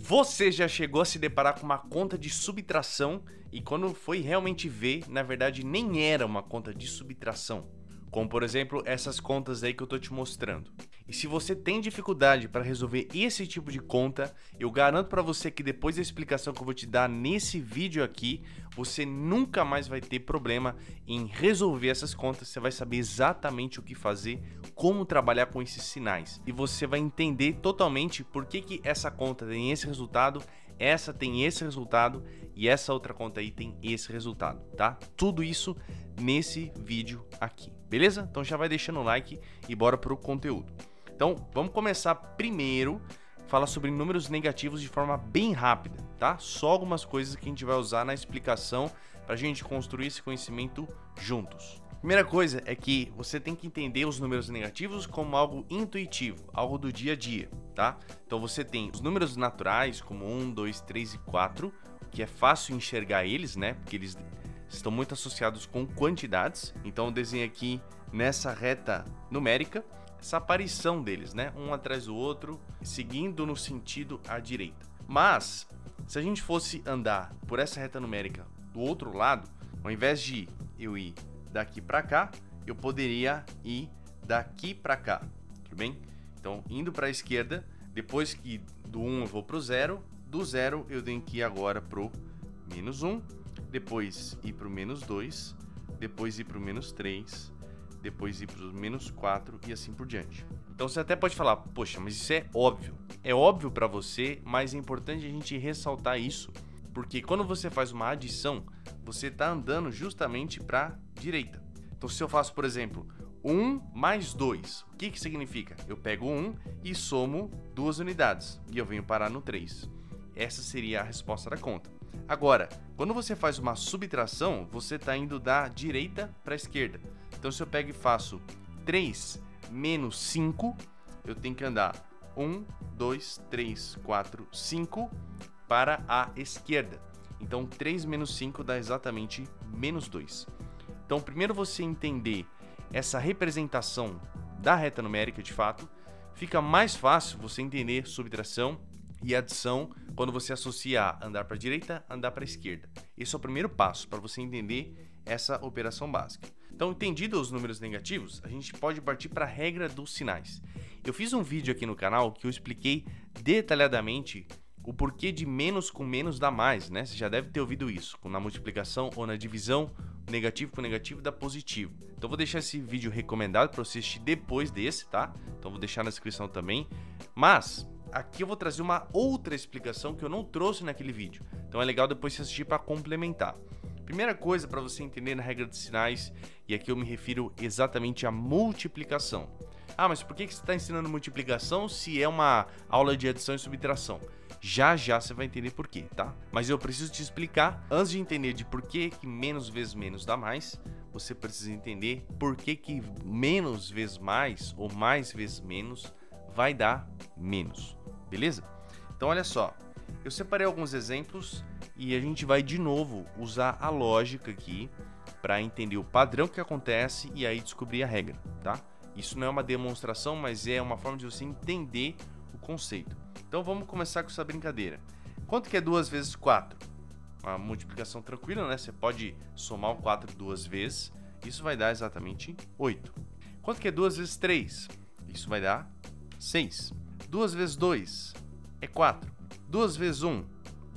Você já chegou a se deparar com uma conta de subtração e quando foi realmente ver, na verdade nem era uma conta de subtração, como por exemplo essas contas aí que eu tô te mostrando. E se você tem dificuldade para resolver esse tipo de conta, eu garanto para você que depois da explicação que eu vou te dar nesse vídeo aqui, você nunca mais vai ter problema em resolver essas contas. Você vai saber exatamente o que fazer, como trabalhar com esses sinais. E você vai entender totalmente por que essa conta tem esse resultado, essa tem esse resultado e essa outra conta aí tem esse resultado, tá? Tudo isso nesse vídeo aqui, beleza? Então já vai deixando o like e bora pro conteúdo. Então, vamos começar primeiro a falar sobre números negativos de forma bem rápida, tá? Só algumas coisas que a gente vai usar na explicação para a gente construir esse conhecimento juntos. Primeira coisa é que você tem que entender os números negativos como algo intuitivo, algo do dia a dia, tá? Então você tem os números naturais como 1, 2, 3 e 4, que é fácil enxergar eles, né? Porque eles estão muito associados com quantidades. Então eu desenho aqui nessa reta numérica essa aparição deles, né? Um atrás do outro, seguindo no sentido à direita. Mas, se a gente fosse andar por essa reta numérica do outro lado, ao invés de eu ir daqui para cá, eu poderia ir daqui para cá, tudo bem? Então, indo para a esquerda, depois que do 1 eu vou para o 0, do 0 eu tenho que ir agora para o menos 1, depois ir para o menos 2, depois ir para o menos 3, depois ir para os menos 4 e assim por diante. Então você até pode falar, poxa, mas isso é óbvio. É óbvio para você, mas é importante a gente ressaltar isso, porque quando você faz uma adição, você está andando justamente para a direita. Então se eu faço, por exemplo, 1 mais 2, o que significa? Eu pego 1 e somo 2 unidades, e eu venho parar no 3. Essa seria a resposta da conta. Agora, quando você faz uma subtração, você está indo da direita para a esquerda. Então, se eu pego e faço 3 menos 5, eu tenho que andar 1, 2, 3, 4, 5 para a esquerda. Então, 3 menos 5 dá exatamente menos 2. Então, primeiro você entender essa representação da reta numérica de fato, fica mais fácil você entender subtração e adição quando você associa andar para a direita, andar para a esquerda. Esse é o primeiro passo para você entender essa operação básica. Então, entendido os números negativos, a gente pode partir para a regra dos sinais. Eu fiz um vídeo aqui no canal que eu expliquei detalhadamente o porquê de menos com menos dá mais, né? Você já deve ter ouvido isso, na multiplicação ou na divisão, negativo com negativo dá positivo. Então, vou deixar esse vídeo recomendado para você assistir depois desse, tá? Então, vou deixar na descrição também. Mas aqui eu vou trazer uma outra explicação que eu não trouxe naquele vídeo. Então, é legal depois você assistir para complementar. Primeira coisa para você entender na regra de sinais, e aqui eu me refiro exatamente à multiplicação. Ah, mas por que você está ensinando multiplicação se é uma aula de adição e subtração? Já já você vai entender por quê, tá? Mas eu preciso te explicar, antes de entender de por que menos vezes menos dá mais, você precisa entender por que menos vezes mais ou mais vezes menos vai dar menos, beleza? Então olha só, eu separei alguns exemplos e a gente vai de novo usar a lógica aqui para entender o padrão que acontece e aí descobrir a regra, tá? Isso não é uma demonstração, mas é uma forma de você entender o conceito. Então vamos começar com essa brincadeira. Quanto que é 2 vezes 4? Uma multiplicação tranquila, né? Você pode somar o 4 duas vezes, isso vai dar exatamente 8. Quanto que é 2 vezes 3? Isso vai dar 6. 2 vezes 2 é 4. 2 vezes 1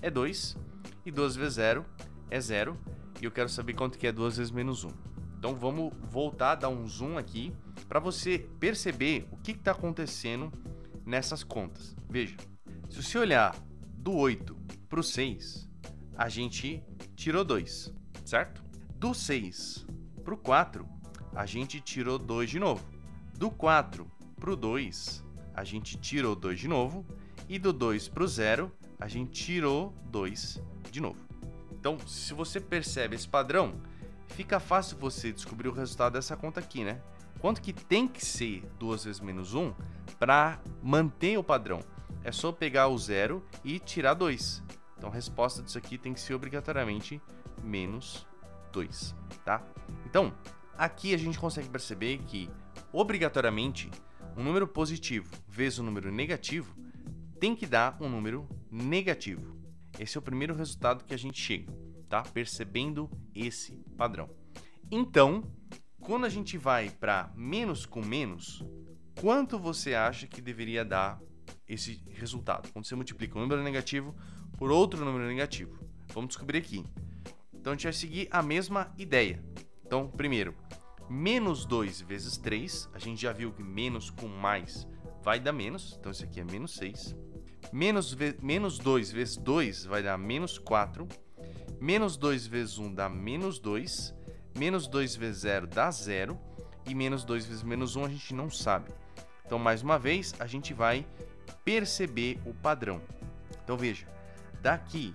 é 2. E 2 vezes 0 é 0. E eu quero saber quanto que é 2 vezes menos 1. Então vamos voltar a dar um zoom aqui para você perceber o que está acontecendo nessas contas. Veja, se você olhar do 8 para o 6, a gente tirou 2, certo? Do 6 para o 4, a gente tirou 2 de novo. Do 4 para o 2, a gente tirou 2 de novo. E do 2 para o 0, a gente tirou 2 de novo. Então, se você percebe esse padrão, fica fácil você descobrir o resultado dessa conta aqui, né? Quanto que tem que ser 2 vezes menos 1 para manter o padrão? É só pegar o 0 e tirar 2. Então, a resposta disso aqui tem que ser obrigatoriamente menos 2, tá? Então, aqui a gente consegue perceber que, obrigatoriamente, um número positivo vezes um número negativo tem que dar um número negativo. Esse é o primeiro resultado que a gente chega, tá? Percebendo esse padrão. Então, quando a gente vai para menos com menos, quanto você acha que deveria dar esse resultado? Quando você multiplica um número negativo por outro número negativo. Vamos descobrir aqui. Então, a gente vai seguir a mesma ideia. Então, primeiro, menos 2 vezes 3. A gente já viu que menos com mais vai dar menos. Então, isso aqui é menos 6. Menos 2 vezes 2 vai dar menos 4. Menos 2 vezes 1 dá menos 2. Menos 2 vezes 0 dá 0. E menos 2 vezes menos 1 a gente não sabe. Então, mais uma vez, a gente vai perceber o padrão. Então, veja. Daqui,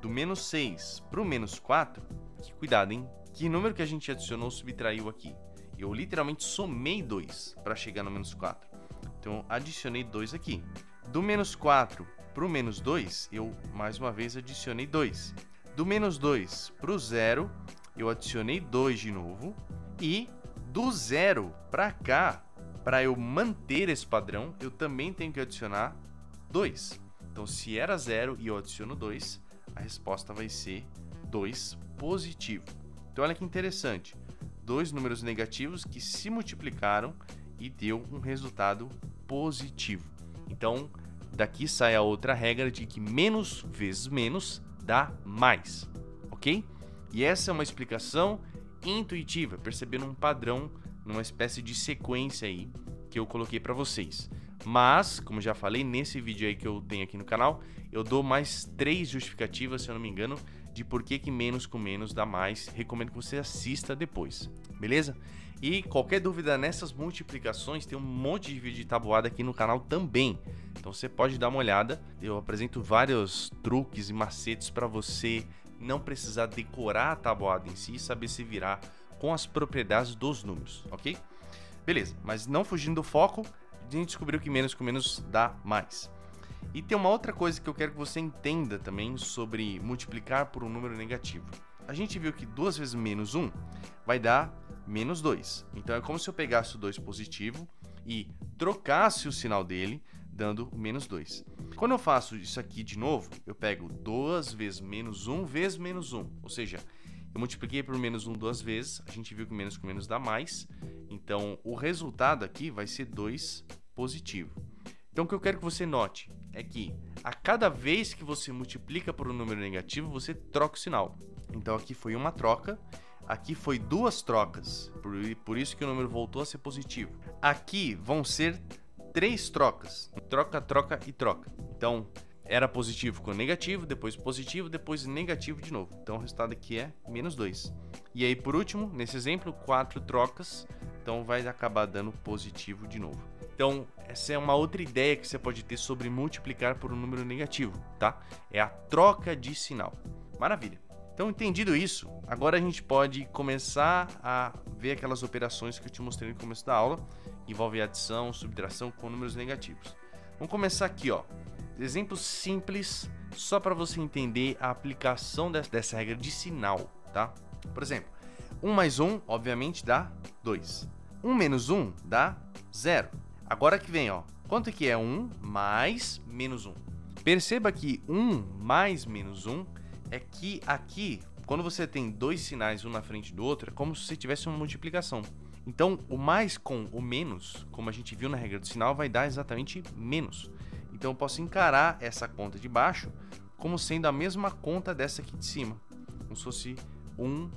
do menos 6 para o menos 4, cuidado, hein? Que número que a gente adicionou subtraiu aqui? Eu literalmente somei 2 para chegar no menos 4. Então, adicionei 2 aqui. Do menos 4 para o menos 2, eu, mais uma vez, adicionei 2. Do menos 2 para o 0, eu adicionei 2 de novo. E do 0 para cá, para eu manter esse padrão, eu também tenho que adicionar 2. Então, se era 0 e eu adiciono 2, a resposta vai ser 2 positivo. Então, olha que interessante. Dois números negativos que se multiplicaram e deu um resultado positivo. Então, daqui sai a outra regra de que menos vezes menos dá mais, ok? E essa é uma explicação intuitiva, percebendo um padrão, numa espécie de sequência aí que eu coloquei para vocês. Mas, como já falei, nesse vídeo aí que eu tenho aqui no canal, eu dou mais 3 justificativas, se eu não me engano, de por que menos com menos dá mais. Recomendo que você assista depois, beleza? E qualquer dúvida nessas multiplicações, tem um monte de vídeo de tabuada aqui no canal também. Então você pode dar uma olhada. Eu apresento vários truques e macetes para você não precisar decorar a tabuada em si e saber se virar com as propriedades dos números, ok? Beleza, mas não fugindo do foco, a gente descobriu que menos com menos dá mais. E tem uma outra coisa que eu quero que você entenda também sobre multiplicar por um número negativo. A gente viu que 2 vezes menos 1 vai dar menos 2. Então é como se eu pegasse o 2 positivo e trocasse o sinal dele, dando o menos 2. Quando eu faço isso aqui de novo, eu pego 2 vezes menos 1 vezes menos 1. Ou seja, eu multipliquei por menos 1 duas vezes, a gente viu que menos com menos dá mais. Então o resultado aqui vai ser 2 positivo. Então o que eu quero que você note é que a cada vez que você multiplica por um número negativo, você troca o sinal. Então aqui foi uma troca, aqui foi duas trocas, por isso que o número voltou a ser positivo. Aqui vão ser 3 trocas, troca, troca e troca. Então era positivo com negativo, depois negativo de novo. Então o resultado aqui é menos 2. E aí por último, nesse exemplo, 4 trocas, então vai acabar dando positivo de novo. Então, essa é uma outra ideia que você pode ter sobre multiplicar por um número negativo, tá? É a troca de sinal. Maravilha! Então, entendido isso, agora a gente pode começar a ver aquelas operações que eu te mostrei no começo da aula, que envolvem adição, subtração com números negativos. Vamos começar aqui, ó. Exemplos simples, só para você entender a aplicação dessa regra de sinal, tá? Por exemplo, 1 mais 1, obviamente, dá 2. 1 menos 1 dá 0. Agora que vem, ó, quanto que é 1 mais menos 1? Perceba que 1 mais menos 1 é que aqui, quando você tem dois sinais um na frente do outro, é como se você tivesse uma multiplicação. Então, o mais com o menos, como a gente viu na regra do sinal, vai dar exatamente menos. Então, eu posso encarar essa conta de baixo como sendo a mesma conta dessa aqui de cima, como se fosse 1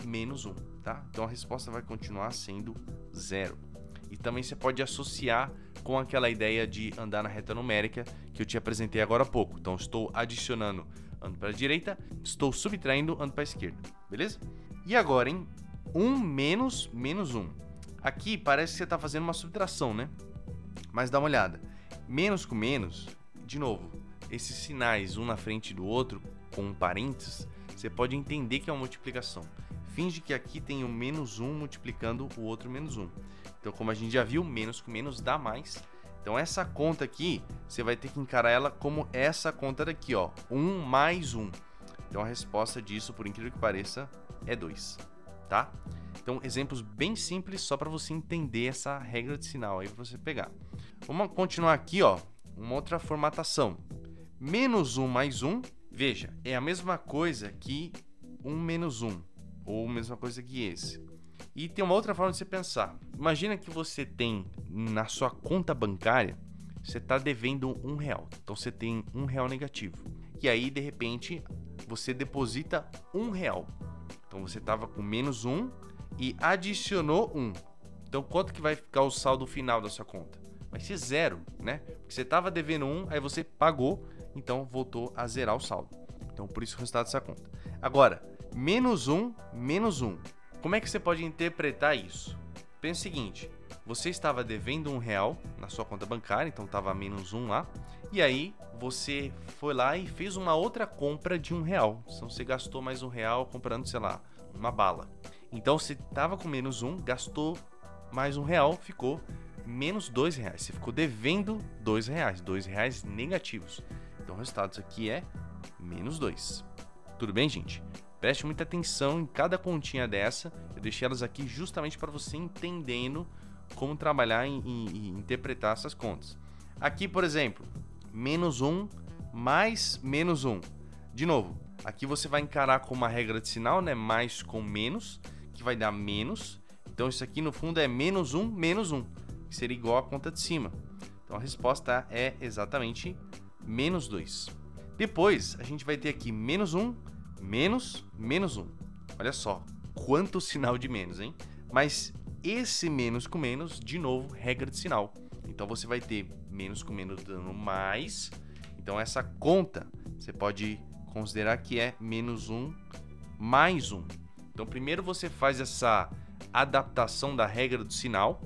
menos 1, tá? Então, a resposta vai continuar sendo 0. E também você pode associar com aquela ideia de andar na reta numérica que eu te apresentei agora há pouco. Então, estou adicionando, ando para a direita, estou subtraindo, ando para a esquerda. Beleza? E agora, hein? 1 menos menos 1. Aqui parece que você está fazendo uma subtração, né? Mas dá uma olhada. Menos com menos, de novo, esses sinais um na frente do outro, com um parênteses, você pode entender que é uma multiplicação. Finge que aqui tem o menos 1 multiplicando o outro menos 1. Então, como a gente já viu, menos com menos dá mais. Então, essa conta aqui, você vai ter que encarar ela como essa conta daqui, ó. 1 mais 1. Então, a resposta disso, por incrível que pareça, é 2, tá? Então, exemplos bem simples, só para você entender essa regra de sinal aí, para você pegar. Vamos continuar aqui, ó, uma outra formatação. Menos 1 mais 1, veja, é a mesma coisa que 1 menos 1, ou a mesma coisa que esse. E tem uma outra forma de você pensar. Imagina que você tem na sua conta bancária, você está devendo R$1. Então você tem R$1 negativo. E aí, de repente, você deposita R$1. Então você estava com menos 1 e adicionou 1. Então quanto que vai ficar o saldo final da sua conta? Vai ser 0, né? Porque você estava devendo 1, aí você pagou, então voltou a zerar o saldo. Então por isso o resultado dessa conta. Agora, menos 1, menos 1. Como é que você pode interpretar isso? Pensa o seguinte, você estava devendo R$1 na sua conta bancária, então estava menos 1 lá, e aí você foi lá e fez uma outra compra de R$1. Então você gastou mais R$1 comprando, sei lá, uma bala. Então você estava com menos 1, gastou mais R$1, ficou menos R$2. Você ficou devendo R$2, R$2 negativos. Então o resultado disso aqui é menos 2. Tudo bem, gente? Preste muita atenção em cada continha dessa. Eu deixei elas aqui justamente para você entendendo como trabalhar e interpretar essas contas. Aqui, por exemplo, menos 1 mais menos 1. De novo, aqui você vai encarar com uma regra de sinal, né? Mais com menos, que vai dar menos. Então isso aqui no fundo é menos 1, que seria igual à conta de cima. Então a resposta é exatamente menos 2. Depois a gente vai ter aqui menos 1, menos 1. Olha só, quanto sinal de menos, hein? Mas esse menos com menos, de novo, regra de sinal. Então você vai ter menos com menos dando mais. Então essa conta você pode considerar que é menos 1 mais 1. Então primeiro você faz essa adaptação da regra do sinal,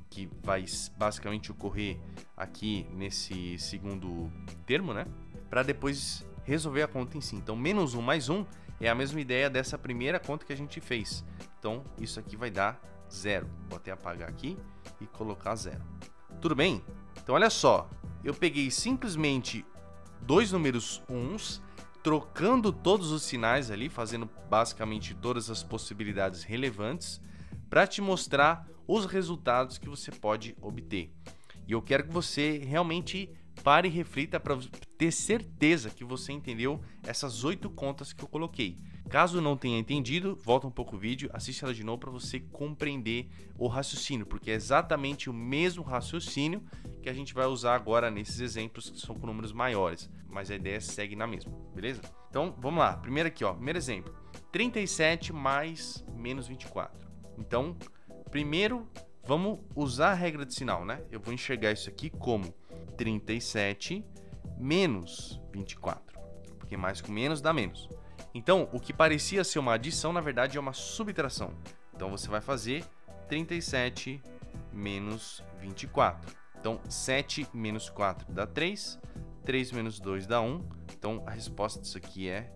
que vai basicamente ocorrer aqui nesse segundo termo, né? Para depois resolver a conta em si. Então, menos 1 mais 1 é a mesma ideia dessa primeira conta que a gente fez. Então, isso aqui vai dar 0. Vou até apagar aqui e colocar 0. Tudo bem? Então, olha só. Eu peguei simplesmente dois números uns, trocando todos os sinais ali, fazendo basicamente todas as possibilidades relevantes, para te mostrar os resultados que você pode obter. E eu quero que você realmente pare e reflita para ter certeza que você entendeu essas 8 contas que eu coloquei. Caso não tenha entendido, volta um pouco o vídeo, assiste ela de novo para você compreender o raciocínio, porque é exatamente o mesmo raciocínio que a gente vai usar agora nesses exemplos que são com números maiores, mas a ideia segue na mesma, beleza? Então, vamos lá. Primeiro aqui, ó, primeiro exemplo. 37 mais menos 24. Então, primeiro, vamos usar a regra de sinal, né? Eu vou enxergar isso aqui como 37 menos 24, porque mais com menos dá menos. Então, o que parecia ser uma adição, na verdade, é uma subtração. Então, você vai fazer 37 menos 24. Então, 7 menos 4 dá 3, 3 menos 2 dá 1. Então, a resposta disso aqui é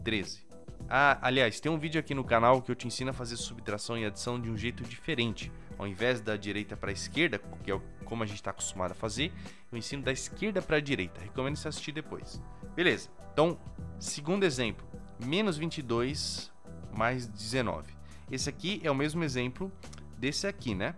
13. Ah, aliás, tem um vídeo aqui no canal que eu te ensino a fazer subtração e adição de um jeito diferente. Ao invés da direita para a esquerda, que é como a gente está acostumado a fazer, eu ensino da esquerda para a direita. Recomendo você assistir depois. Beleza, então, segundo exemplo, menos 22 mais 19. Esse aqui é o mesmo exemplo desse aqui, né?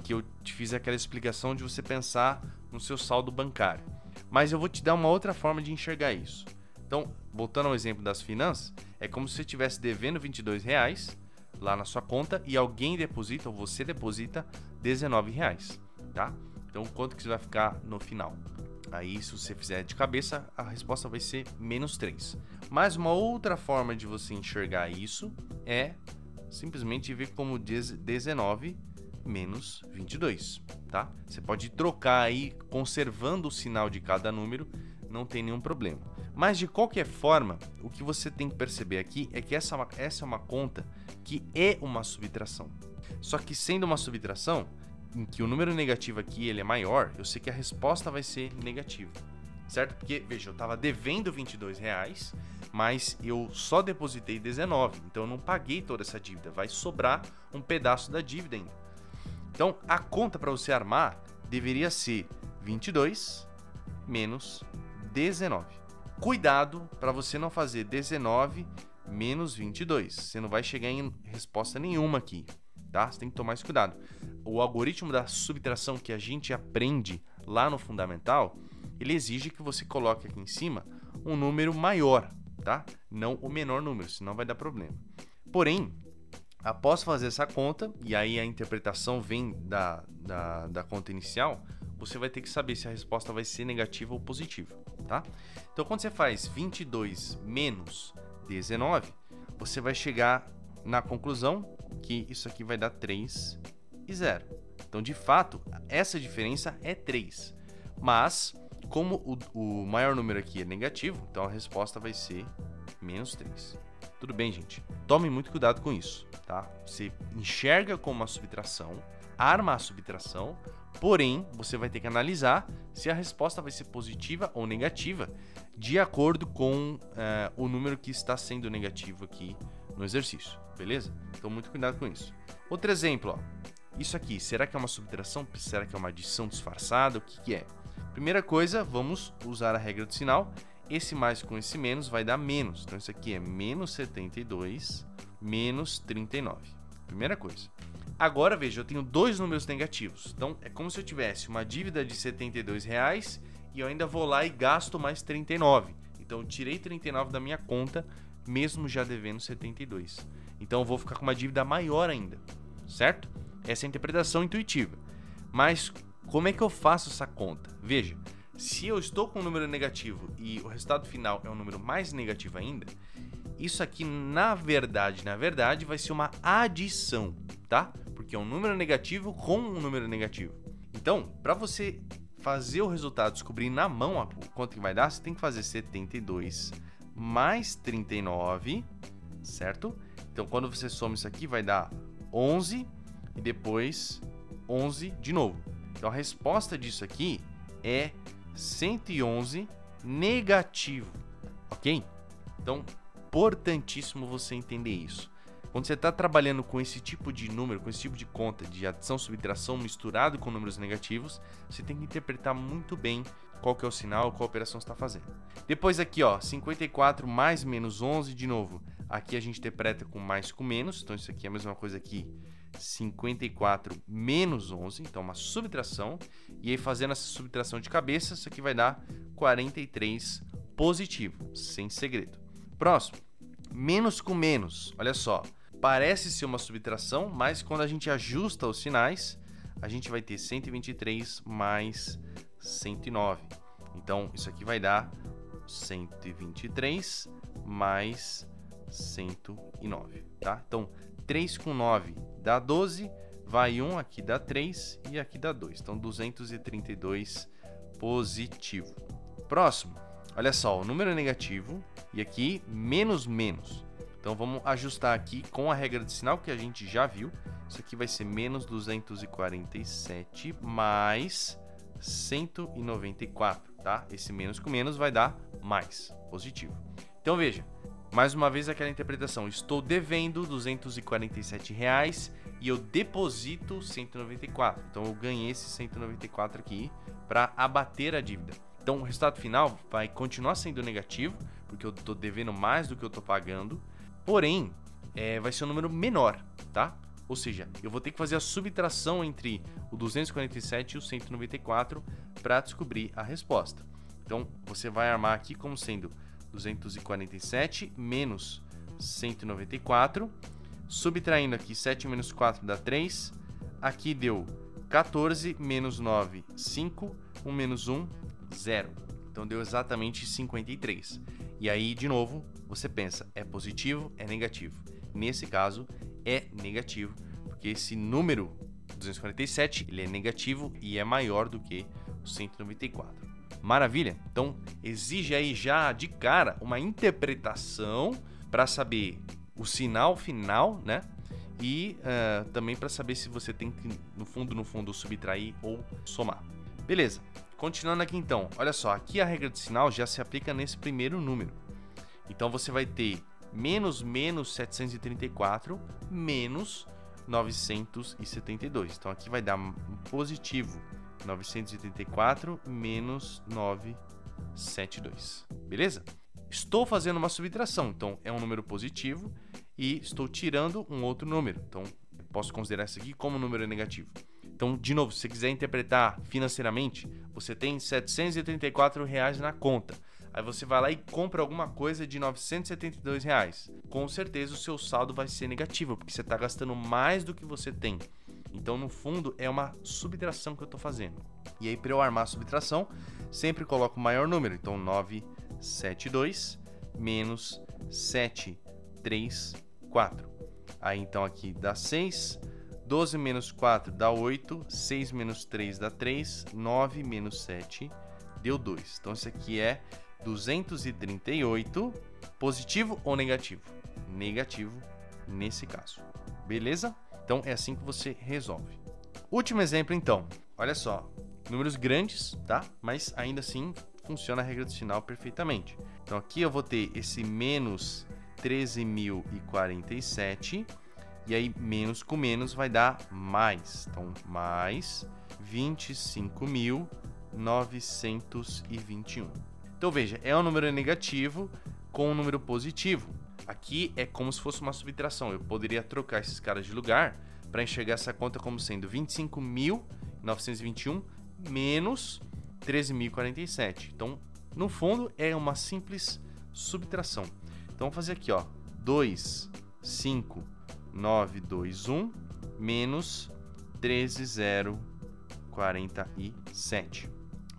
Que eu te fiz aquela explicação de você pensar no seu saldo bancário. Mas eu vou te dar uma outra forma de enxergar isso. Então, voltando ao exemplo das finanças, é como se você estivesse devendo R$22 lá na sua conta e alguém deposita, ou você deposita, R$19, tá? Então, quanto que você vai ficar no final? Aí, se você fizer de cabeça, a resposta vai ser menos 3. Mas uma outra forma de você enxergar isso é simplesmente ver como 19 menos 22, tá? Você pode trocar aí, conservando o sinal de cada número, não tem nenhum problema. Mas de qualquer forma, o que você tem que perceber aqui é que essa é uma conta que é uma subtração. Só que sendo uma subtração, em que o número negativo aqui ele é maior, eu sei que a resposta vai ser negativa, certo? Porque, veja, eu estava devendo R$22, mas eu só depositei 19, então eu não paguei toda essa dívida, vai sobrar um pedaço da dívida ainda. Então, a conta para você armar deveria ser 22 menos 19. Cuidado para você não fazer 19 menos 22. Você não vai chegar em resposta nenhuma aqui, tá? Você tem que tomar esse cuidado. O algoritmo da subtração que a gente aprende lá no fundamental, ele exige que você coloque aqui em cima um número maior, tá? Não o menor número, senão vai dar problema. Porém, após fazer essa conta, e aí a interpretação vem da conta inicial, você vai ter que saber se a resposta vai ser negativa ou positiva, tá? Então, quando você faz 22 menos 19, você vai chegar na conclusão que isso aqui vai dar 3 e 0. Então, de fato, essa diferença é 3. Mas, como o maior número aqui é negativo, então a resposta vai ser menos 3. Tudo bem, gente? Tome muito cuidado com isso, tá? Você enxerga como uma subtração, arma a subtração, porém, você vai ter que analisar se a resposta vai ser positiva ou negativa, de acordo com o número que está sendo negativo aqui no exercício, beleza? Então, muito cuidado com isso. Outro exemplo, ó. Isso aqui, será que é uma subtração? Será que é uma adição disfarçada? O que é? Primeira coisa, vamos usar a regra do sinal. Esse mais com esse menos vai dar menos. Então, isso aqui é menos 72 menos 39. Primeira coisa. Agora, veja, eu tenho dois números negativos. Então, é como se eu tivesse uma dívida de R$ 72 e eu ainda vou lá e gasto mais 39. Então, eu tirei 39 da minha conta, mesmo já devendo 72. Então, eu vou ficar com uma dívida maior ainda, certo? Essa é a interpretação intuitiva. Mas, como é que eu faço essa conta? Veja, se eu estou com um número negativo e o resultado final é um número mais negativo ainda, isso aqui, na verdade, vai ser uma adição, tá? Porque é um número negativo com um número negativo. Então, para você fazer o resultado, descobrir na mão o quanto que vai dar, você tem que fazer 72 mais 39, certo? Então, quando você soma isso aqui, vai dar 11 e depois 11 de novo. Então, a resposta disso aqui é 111 negativo, ok? Então, importantíssimo você entender isso. Quando você está trabalhando com esse tipo de número, com esse tipo de conta de adição, subtração misturado com números negativos, você tem que interpretar muito bem qual que é o sinal, qual operação você está fazendo. Depois aqui, ó, 54 mais menos 11, de novo, aqui a gente interpreta com mais com menos, então isso aqui é a mesma coisa aqui, 54 menos 11, então uma subtração, e aí fazendo essa subtração de cabeça, isso aqui vai dar 43 positivo, sem segredo. Próximo, menos com menos, olha só, parece ser uma subtração, mas quando a gente ajusta os sinais, a gente vai ter 123 mais 109. Então, isso aqui vai dar 123 mais 109, tá? Então, 3 com 9 dá 12, vai 1, aqui dá 3 e aqui dá 2. Então, 232 positivo. Próximo, olha só, o número é negativo e aqui menos menos. Então, vamos ajustar aqui com a regra de sinal que a gente já viu. Isso aqui vai ser menos 247 mais 194, tá? Esse menos com menos vai dar mais, positivo. Então, veja, mais uma vez aquela interpretação. Estou devendo R$ 247 e eu deposito 194. Então, eu ganhei esse 194 aqui para abater a dívida. Então, o resultado final vai continuar sendo negativo, porque eu estou devendo mais do que eu estou pagando. Porém, vai ser um número menor, tá? Ou seja, eu vou ter que fazer a subtração entre o 247 e o 194 para descobrir a resposta. Então, você vai armar aqui como sendo 247 menos 194. Subtraindo aqui, 7 menos 4 dá 3. Aqui deu 14 menos 9, 5. 1 menos 1, 0. Então, deu exatamente 53. E aí, de novo, você pensa, é positivo, é negativo? Nesse caso, é negativo, porque esse número 247, ele é negativo e é maior do que o 194. Maravilha? Então, exige aí já de cara uma interpretação para saber o sinal final, né? E também para saber se você tem que, no fundo, subtrair ou somar. Beleza. Continuando aqui então, olha só, aqui a regra de sinal já se aplica nesse primeiro número. Então você vai ter menos 734 menos 972. Então aqui vai dar um positivo 934 menos 972. Beleza? Estou fazendo uma subtração, então é um número positivo e estou tirando um outro número. Então eu posso considerar isso aqui como um número negativo. Então, de novo, se você quiser interpretar financeiramente, você tem R$ 734 na conta. Aí você vai lá e compra alguma coisa de R$ 972 reais. Com certeza o seu saldo vai ser negativo, porque você está gastando mais do que você tem. Então, no fundo, é uma subtração que eu estou fazendo. E aí, para eu armar a subtração, sempre coloco o maior número. Então, 972 menos 734. Aí, então, aqui dá 6. 12 menos 4 dá 8. 6 menos 3 dá 3. 9 menos 7 deu 2. Então, isso aqui é 238. Positivo ou negativo? Negativo nesse caso. Beleza? Então, é assim que você resolve. Último exemplo, então. Olha só. Números grandes, tá? Mas ainda assim funciona a regra do sinal perfeitamente. Então, aqui eu vou ter esse menos 13.047. E aí, menos com menos vai dar mais. Então, mais 25.921. Então, veja, é um número negativo com um número positivo. Aqui é como se fosse uma subtração. Eu poderia trocar esses caras de lugar para enxergar essa conta como sendo 25.921 menos 13.047. Então, no fundo, é uma simples subtração. Então, vamos fazer aqui, ó, 25921 menos 13.047.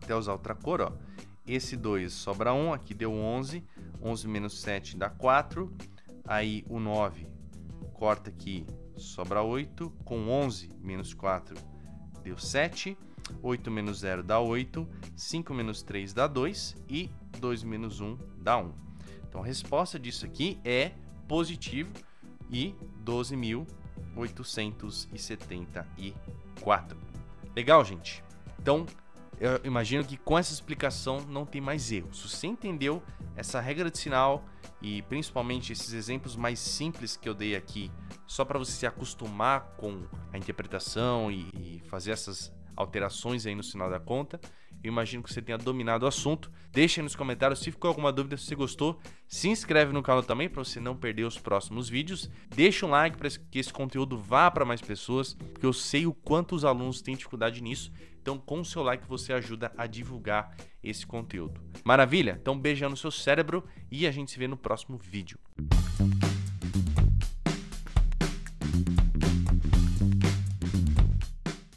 Até usar outra cor, ó. Esse 2 sobra 1, aqui deu 11. 11 menos 7 dá 4. Aí o 9 corta aqui, sobra 8. Com 11 menos 4 deu 7. 8 menos 0 dá 8. 5 menos 3 dá 2. E 2 menos 1 dá 1. Então a resposta disso aqui é positivo e 12.874. Legal, gente? Então, eu imagino que com essa explicação não tem mais erro. Se você entendeu essa regra de sinal e principalmente esses exemplos mais simples que eu dei aqui, só para você se acostumar com a interpretação e fazer essas alterações aí no sinal da conta, eu imagino que você tenha dominado o assunto. Deixa aí nos comentários se ficou alguma dúvida, se você gostou. Se inscreve no canal também para você não perder os próximos vídeos. Deixa um like para que esse conteúdo vá para mais pessoas, porque eu sei o quanto os alunos têm dificuldade nisso. Então, com o seu like, você ajuda a divulgar esse conteúdo. Maravilha? Então, beijão no seu cérebro e a gente se vê no próximo vídeo.